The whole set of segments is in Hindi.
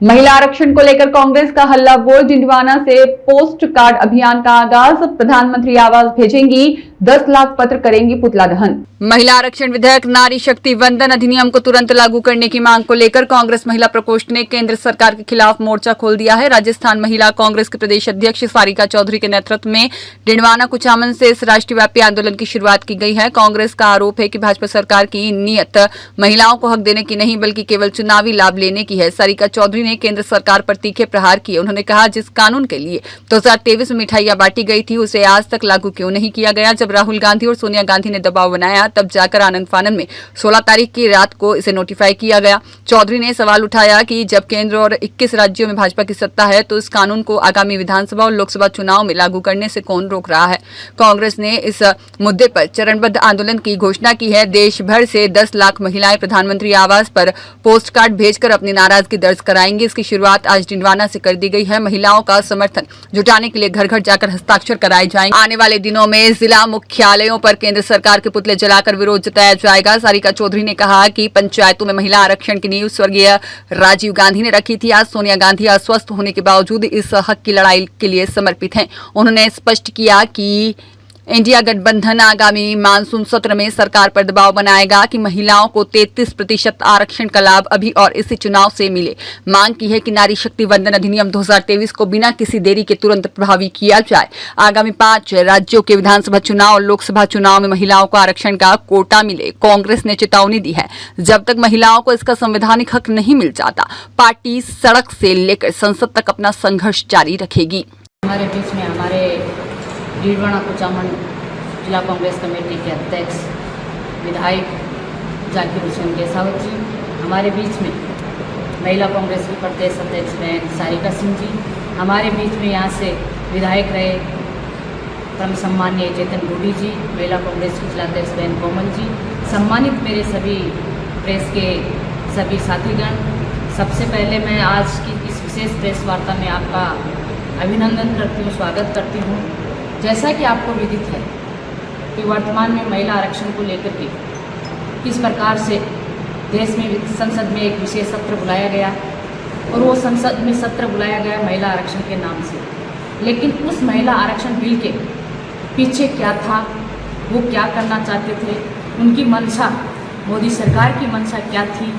महिला आरक्षण को लेकर कांग्रेस का हल्ला बोल। डिंडवाना से पोस्ट कार्ड अभियान का आगाज। प्रधानमंत्री आवास भेजेंगी, 10 लाख पत्र करेंगी पुतला दहन। महिला आरक्षण विधेयक नारी शक्ति वंदन अधिनियम को तुरंत लागू करने की मांग को लेकर कांग्रेस महिला प्रकोष्ठ ने केंद्र सरकार के खिलाफ मोर्चा खोल दिया है। राजस्थान महिला कांग्रेस के प्रदेश अध्यक्ष सारिका चौधरी के नेतृत्व में डिंडवाना कुचामन से इस राष्ट्रव्यापी आंदोलन की शुरुआत की गई है। कांग्रेस का आरोप है कि भाजपा सरकार की नीयत महिलाओं को हक देने की नहीं बल्कि केवल चुनावी लाभ लेने की है। सारिका चौधरी ने केंद्र सरकार पर तीखे प्रहार किए। उन्होंने कहा, जिस कानून के लिए 2023 में मिठाइयां बांटी गई थी उसे आज तक लागू क्यों नहीं किया गया। जब राहुल गांधी और सोनिया गांधी ने दबाव बनाया तब जाकर आनंद फानन में 16 तारीख की रात को इसे नोटिफाई किया गया। चौधरी ने सवाल उठाया कि जब केंद्र और 21 राज्यों में भाजपा की सत्ता है तो इस कानून को आगामी विधानसभा और लोकसभा चुनाव में लागू करने से कौन रोक रहा है। कांग्रेस ने इस मुद्दे पर चरणबद्ध आंदोलन की घोषणा की है। देश भर से 10 लाख महिलाएं प्रधानमंत्री आवास पर पोस्ट कार्ड भेजकर अपनी नाराजगी दर्ज कराएंगी। इसकी शुरुआत आज डिंडवाना से कर दी गई है। महिलाओं का समर्थन जुटाने के लिए घर घर जाकर हस्ताक्षर कराए जाएंगे। आने वाले दिनों में जिला मुख्यालयों पर केंद्र सरकार के पुतले जलाकर विरोध जताया जाएगा। सारिका चौधरी ने कहा कि पंचायतों में महिला आरक्षण की नींव स्वर्गीय राजीव गांधी ने रखी थी। आज सोनिया गांधी अस्वस्थ होने के बावजूद इस हक की लड़ाई के लिए समर्पित हैं। उन्होंने स्पष्ट किया कि इंडिया गठबंधन आगामी मानसून सत्र में सरकार पर दबाव बनाएगा कि महिलाओं को 33% आरक्षण का लाभ अभी और इसी चुनाव से मिले। मांग की है कि नारी शक्ति वंदन अधिनियम 2023 को बिना किसी देरी के तुरंत प्रभावी किया जाए। आगामी 5 राज्यों के विधानसभा चुनाव और लोकसभा चुनाव में महिलाओं को आरक्षण का कोटा मिले। कांग्रेस ने चेतावनी दी है, जब तक महिलाओं को इसका संवैधानिक हक नहीं मिल जाता पार्टी सड़क से लेकर संसद तक अपना संघर्ष जारी रखेगी। हमारे बीच में हमारे डिंडवाना कुचामन जिला कांग्रेस कमेटी के अध्यक्ष विधायक जाकिर हुसैन गेसावत जी, हमारे बीच में महिला कांग्रेस की प्रदेश अध्यक्ष बहन सारिका सिंह जी, हमारे बीच में यहाँ से विधायक रहे परम सम्मानीय चेतन बूढ़ी जी, महिला कांग्रेस की जिलाध्यक्ष बहन कोमल जी, सम्मानित मेरे सभी प्रेस के सभी साथीगण। सबसे पहले मैं आज की इस विशेष प्रेस वार्ता में आपका अभिनंदन करती हूँ, स्वागत करती हूँ। जैसा कि आपको विदित है कि वर्तमान में महिला आरक्षण को लेकर के किस प्रकार से देश में संसद में एक विशेष सत्र बुलाया गया और वो संसद में सत्र बुलाया गया महिला आरक्षण के नाम से। लेकिन उस महिला आरक्षण बिल के पीछे क्या था, वो क्या करना चाहते थे, उनकी मंशा, मोदी सरकार की मंशा क्या थी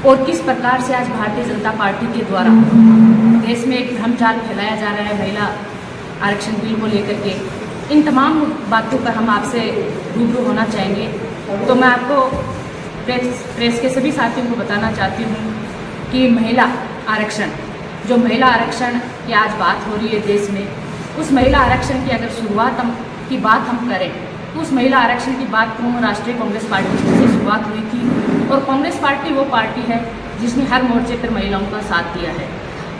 और किस प्रकार से आज भारतीय जनता पार्टी के द्वारा देश में एक भ्रमजाल फैलाया जा रहा है महिला आरक्षण बिल को लेकर के। इन तमाम बातों पर हम आपसे रूबरू होना चाहेंगे। तो मैं आपको प्रेस के सभी साथियों को बताना चाहती हूँ कि महिला आरक्षण, जो महिला आरक्षण की आज बात हो रही है देश में, उस महिला आरक्षण की अगर शुरुआत की बात हम करें तो उस महिला आरक्षण की बात राष्ट्रीय कांग्रेस पार्टी से शुरुआत हुई थी। और कांग्रेस पार्टी वो पार्टी है जिसने हर मोर्चे पर महिलाओं का साथ दिया है।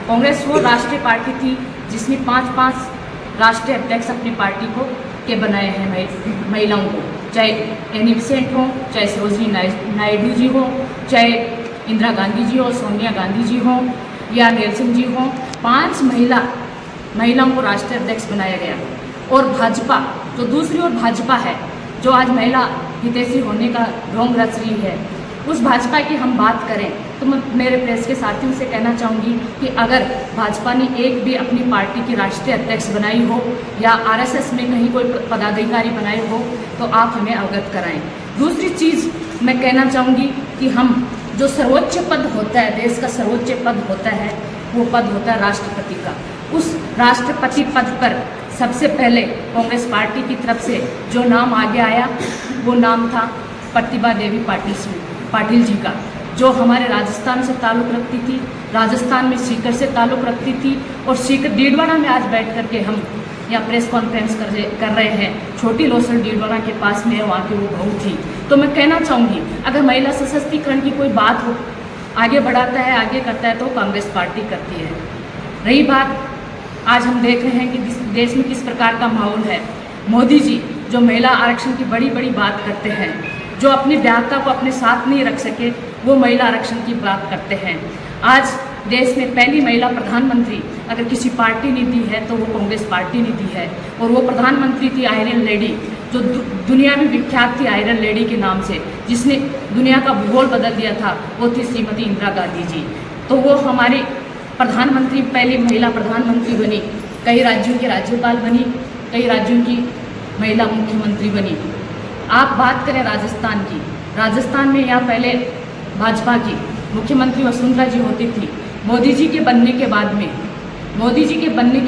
कांग्रेस वो राष्ट्रीय पार्टी थी जिसने 5 राष्ट्रीय अध्यक्ष अपनी पार्टी को के बनाए हैं महिलाओं को, चाहे एनी बेसेंट हो, चाहे सरोजिनी नायडू जी हो, चाहे इंदिरा गांधी जी हो, सोनिया गांधी जी हो या नेल्सन जी हो। 5 महिलाओं को राष्ट्रीय अध्यक्ष बनाया गया। और भाजपा, जो दूसरी ओर भाजपा है जो आज महिला हितैषी होने का ढोंग रच रही है, उस भाजपा की हम बात करें तो मैं मेरे प्रेस के साथियों से कहना चाहूँगी कि अगर भाजपा ने एक भी अपनी पार्टी की राष्ट्रीय अध्यक्ष बनाई हो या आरएसएस में कहीं कोई पदाधिकारी बनाए हो तो आप हमें अवगत कराएं। दूसरी चीज़ मैं कहना चाहूँगी कि हम जो सर्वोच्च पद होता है, देश का सर्वोच्च पद होता है, वो पद होता है राष्ट्रपति का। उस राष्ट्रपति पद पर सबसे पहले कांग्रेस पार्टी की तरफ से जो नाम आगे आया वो नाम था प्रतिभा देवी पाटिल जी का, जो हमारे राजस्थान से ताल्लुक़ रखती थी, राजस्थान में सीकर से ताल्लुक़ रखती थी। और सीकर डिंडवाना में आज बैठ करके हम यहाँ प्रेस कॉन्फ्रेंस कर रहे हैं। छोटी लोसल डिंडवाना के पास में है, वहाँ की वो बहू थी। तो मैं कहना चाहूँगी, अगर महिला सशक्तिकरण की कोई बात हो, आगे बढ़ाता है, आगे करता है तो कांग्रेस पार्टी करती है। रही बात, आज हम देख रहे हैं कि देश में किस प्रकार का माहौल है। मोदी जी जो महिला आरक्षण की बड़ी बड़ी बात करते हैं, जो अपनी व्याख्या को अपने साथ नहीं रख सके, वो महिला आरक्षण की बात करते हैं। आज देश में पहली महिला प्रधानमंत्री अगर किसी पार्टी ने दी है तो वो कांग्रेस पार्टी ने दी है। और वो प्रधानमंत्री थी आयरन लेडी, जो दुनिया में विख्यात थी आयरन लेडी के नाम से, जिसने दुनिया का भूगोल बदल दिया था, वो थी श्रीमती इंदिरा गांधी जी। तो वो हमारी प्रधानमंत्री, पहली महिला प्रधानमंत्री बनी, कई राज्यों की राज्यपाल बनी, कई राज्यों की महिला मुख्यमंत्री बनी। आप बात करें राजस्थान की, राजस्थान में यहाँ पहले भाजपा की मुख्यमंत्री वसुंधरा जी होती थी। मोदी जी के बनने के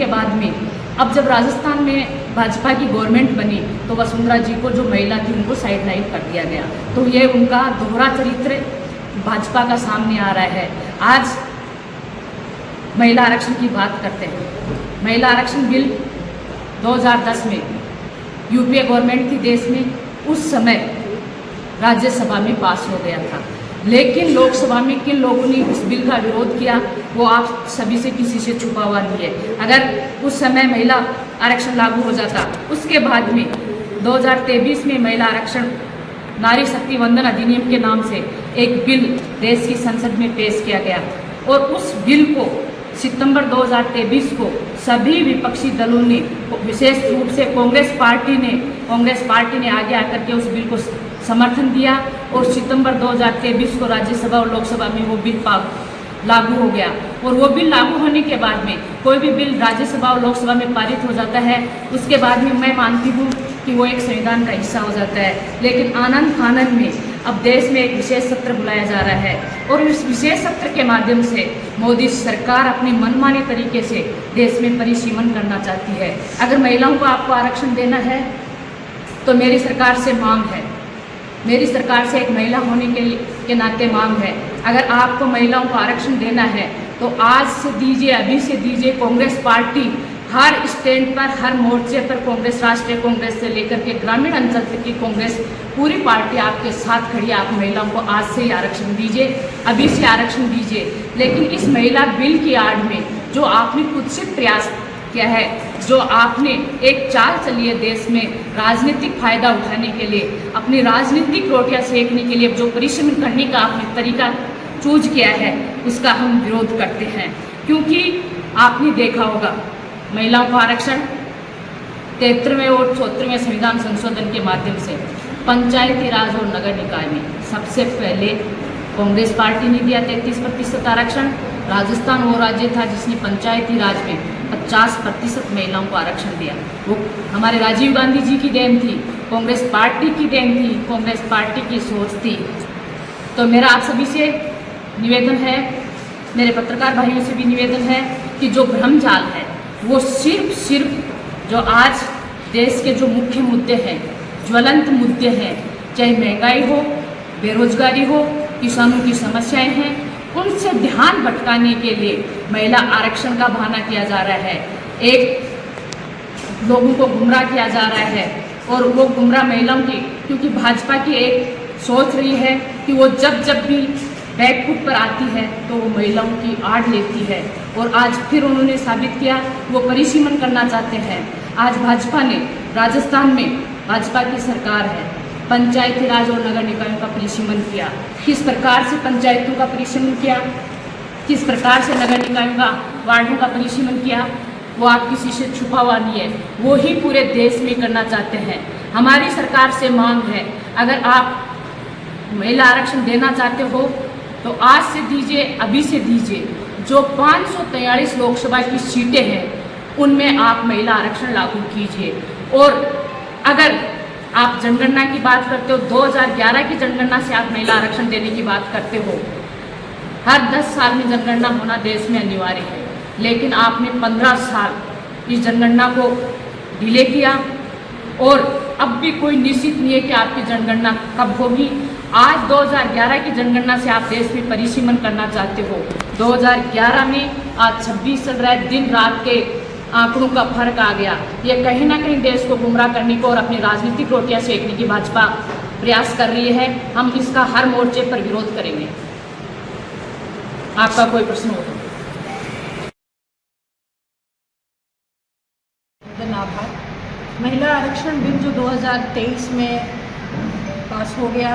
बाद में अब जब राजस्थान में भाजपा की गवर्नमेंट बनी तो वसुंधरा जी को, जो महिला थी, उनको साइडलाइन कर दिया गया। तो ये उनका दोहरा चरित्र भाजपा का सामने आ रहा है। आज महिला आरक्षण की बात करते हैं। महिला आरक्षण बिल 2010 में यूपीए गवर्नमेंट थी देश में, उस समय राज्यसभा में पास हो गया था, लेकिन लोकसभा में किन लोगों ने इस बिल का विरोध किया वो आप सभी से किसी से छुपा हुआ नहीं है। अगर उस समय महिला आरक्षण लागू हो जाता, उसके बाद में 2023 में महिला आरक्षण नारी शक्ति वंदन अधिनियम के नाम से एक बिल देश की संसद में पेश किया गया और उस बिल को सितंबर 2023 को सभी विपक्षी दलों ने, विशेष रूप से कांग्रेस पार्टी ने आगे आकर के उस बिल को समर्थन दिया और सितंबर 2023 को राज्यसभा और लोकसभा में वो बिल लागू हो गया। और वो बिल लागू होने के बाद में कोई भी बिल राज्यसभा और लोकसभा में पारित हो जाता है, उसके बाद में मैं मानती हूँ कि वो एक संविधान का हिस्सा हो जाता है। लेकिन आनंद फानन में अब देश में एक विशेष सत्र बुलाया जा रहा है और इस विशेष सत्र के माध्यम से मोदी सरकार अपने मनमाने तरीके से देश में परिसीमन करना चाहती है। अगर महिलाओं को आपको आरक्षण देना है तो मेरी सरकार से मांग है, मेरी सरकार से एक महिला होने के नाते मांग है, अगर आपको महिलाओं को आरक्षण देना है तो आज से दीजिए, अभी से दीजिए। कांग्रेस पार्टी हर स्टैंड पर, हर मोर्चे पर कांग्रेस, राष्ट्रीय कांग्रेस से लेकर के ग्रामीण अंचल तक की कांग्रेस पूरी पार्टी आपके साथ खड़ी है। आप महिलाओं को आज से ही आरक्षण दीजिए, अभी से आरक्षण दीजिए। लेकिन इस महिला बिल की आड़ में जो आपने कुत्सित प्रयास किया है, जो आपने एक चाल चली है देश में राजनीतिक फायदा उठाने के लिए, अपनी राजनीतिक रोटियां सेकने के लिए जो परिश्रम करने का आपने तरीका चूज किया है, उसका हम विरोध करते हैं। क्योंकि आपने देखा होगा महिलाओं को आरक्षण 73वें और 74वें संविधान संशोधन के माध्यम से पंचायती राज और नगर निकाय में सबसे पहले कांग्रेस पार्टी ने दिया 33% आरक्षण। राजस्थान वो राज्य था जिसने पंचायती राज में 50% महिलाओं को आरक्षण दिया। वो हमारे राजीव गांधी जी की देन थी, कांग्रेस पार्टी की देन थी, कांग्रेस पार्टी की सोच थी। तो मेरा आप सभी से निवेदन है, मेरे पत्रकार भाइयों से भी निवेदन है कि जो भ्रमजाल है वो सिर्फ जो आज देश के जो मुख्य मुद्दे हैं, ज्वलंत मुद्दे हैं, चाहे महंगाई हो, बेरोजगारी हो, किसानों की समस्याएं हैं, उनसे ध्यान भटकाने के लिए महिला आरक्षण का बहाना किया जा रहा है। एक लोगों को गुमराह किया जा रहा है और वो गुमराह महिलाओं की, क्योंकि भाजपा की एक सोच रही है कि वो जब भी बैकफुट पर आती है तो वो महिलाओं की आड़ लेती है और आज फिर उन्होंने साबित किया वो परिसीमन करना चाहते हैं। आज भाजपा ने राजस्थान में, भाजपा की सरकार है, पंचायती राज और नगर निकायों का परिसीमन किया। किस प्रकार से पंचायतों का परिसीमन किया, किस प्रकार से नगर निकायों का, वार्डों का परिसीमन किया, वो आप किसी से छुपा हुआ नहीं है, वो ही पूरे देश में करना चाहते हैं। हमारी सरकार से मांग है, अगर आप महिला आरक्षण देना चाहते हो तो आज से दीजिए, अभी से दीजिए। जो 543 लोकसभा की सीटें हैं उनमें आप महिला आरक्षण लागू कीजिए। और अगर आप जनगणना की बात करते हो, 2011 की जनगणना से आप महिला आरक्षण देने की बात करते हो, हर 10 साल में जनगणना होना देश में अनिवार्य है, लेकिन आपने 15 साल इस जनगणना को डिले किया और अब भी कोई निश्चित नहीं है कि आपकी जनगणना कब होगी। आज 2011 की जनगणना से आप देश में परिसीमन करना चाहते हो, 2011 में आज 26 चल रहा है, दिन रात के आंकड़ों का फर्क आ गया। ये कहीं ना कहीं देश को गुमराह करने को और अपनी राजनीतिक रोटियां सेकने की भाजपा प्रयास कर रही है। हम इसका हर मोर्चे पर विरोध करेंगे। आपका कोई प्रश्न हो तो? आभार। महिला आरक्षण बिल जो 2023 में पास हो गया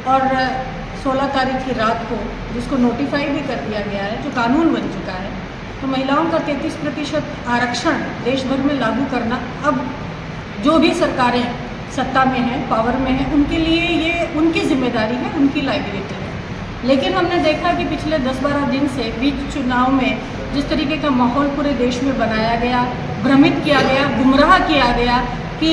और 16 तारीख की रात को जिसको नोटिफाई भी कर दिया गया है, जो कानून बन चुका है, तो महिलाओं का 33% आरक्षण देश भर में लागू करना अब जो भी सरकारें सत्ता में हैं, पावर में हैं, उनके लिए ये उनकी जिम्मेदारी है, उनकी लायबिलिटी है। लेकिन हमने देखा कि पिछले 10-12 दिन से बीच चुनाव में जिस तरीके का माहौल पूरे देश में बनाया गया, भ्रमित किया गया, गुमराह किया गया कि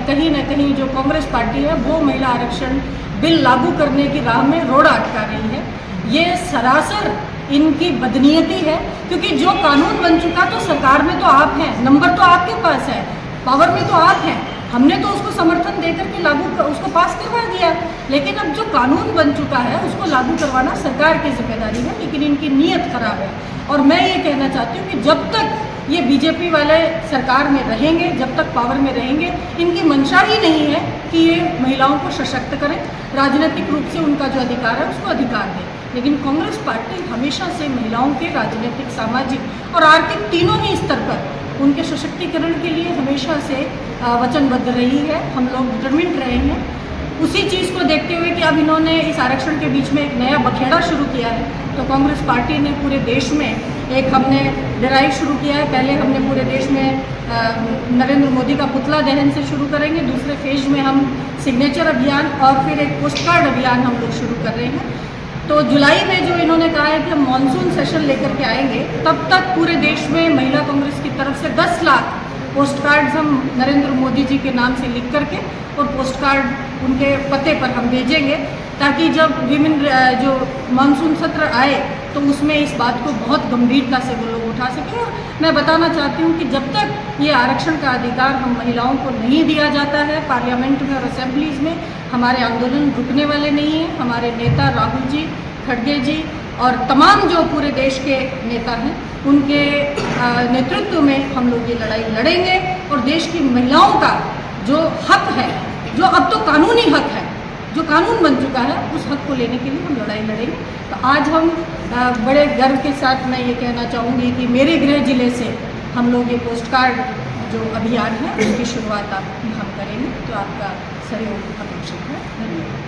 कहीं न कहीं जो कांग्रेस पार्टी है वो महिला आरक्षण बिल लागू करने की राह में रोड़ा अटका रही है, ये सरासर इनकी बदनीयती है। क्योंकि जो कानून बन चुका तो सरकार में तो आप हैं, नंबर तो आपके पास है, पावर में तो आप हैं, हमने तो उसको समर्थन देकर के उसको पास करवा दिया। लेकिन अब जो कानून बन चुका है उसको लागू करवाना सरकार की जिम्मेदारी है, लेकिन इनकी नीयत खराब है। और मैं ये कहना चाहती हूँ कि जब तक ये बीजेपी वाले सरकार में रहेंगे, जब तक पावर में रहेंगे, इनकी मंशा ही नहीं है कि ये महिलाओं को सशक्त करें, राजनीतिक रूप से उनका जो अधिकार है उसको अधिकार दें। लेकिन कांग्रेस पार्टी हमेशा से महिलाओं के राजनीतिक, सामाजिक और आर्थिक तीनों ही स्तर पर उनके सशक्तिकरण के लिए हमेशा से वचनबद्ध रही है। हम लोग डिटरमिन्ड रहे हैं। उसी चीज़ को देखते हुए कि अब इन्होंने इस आरक्षण के बीच में एक नया बखेड़ा शुरू किया है, तो कांग्रेस पार्टी ने पूरे देश में एक हमने ड्राइव शुरू किया है। पहले हमने पूरे देश में नरेंद्र मोदी का पुतला दहन से शुरू करेंगे, दूसरे फेज में हम सिग्नेचर अभियान और फिर एक पोस्ट कार्ड अभियान हम लोग शुरू कर रहे हैं। तो जुलाई में जो इन्होंने कहा है कि हम मानसून सेशन लेकर के आएंगे, तब तक पूरे देश में महिला कांग्रेस की तरफ से 10 लाख पोस्ट कार्ड्स हम नरेंद्र मोदी जी के नाम से लिख करके और पोस्ट कार्ड उनके पते पर हम भेजेंगे, ताकि जब जो मानसून सत्र आए तो उसमें इस बात को बहुत गंभीरता से वो लोग उठा सकें। और मैं बताना चाहती हूँ कि जब तक ये आरक्षण का अधिकार हम महिलाओं को नहीं दिया जाता है पार्लियामेंट में और असेंबलीज में, हमारे आंदोलन रुकने वाले नहीं हैं। हमारे नेता राहुल जी, खड़गे जी और तमाम जो पूरे देश के नेता हैं, उनके नेतृत्व में हम लोग ये लड़ाई लड़ेंगे और देश की महिलाओं का जो हक है, जो अब तो कानूनी हक है, जो कानून बन चुका है, उस हक को लेने के लिए हम लड़ाई लड़ेंगे। तो आज हम बड़े गर्व के साथ मैं ये कहना चाहूँगी कि मेरे गृह जिले से हम लोग ये पोस्ट कार्ड जो अभियान है उसकी शुरुआत हम करेंगे, तो आपका सहयोग अपेक्षित है। धन्यवाद।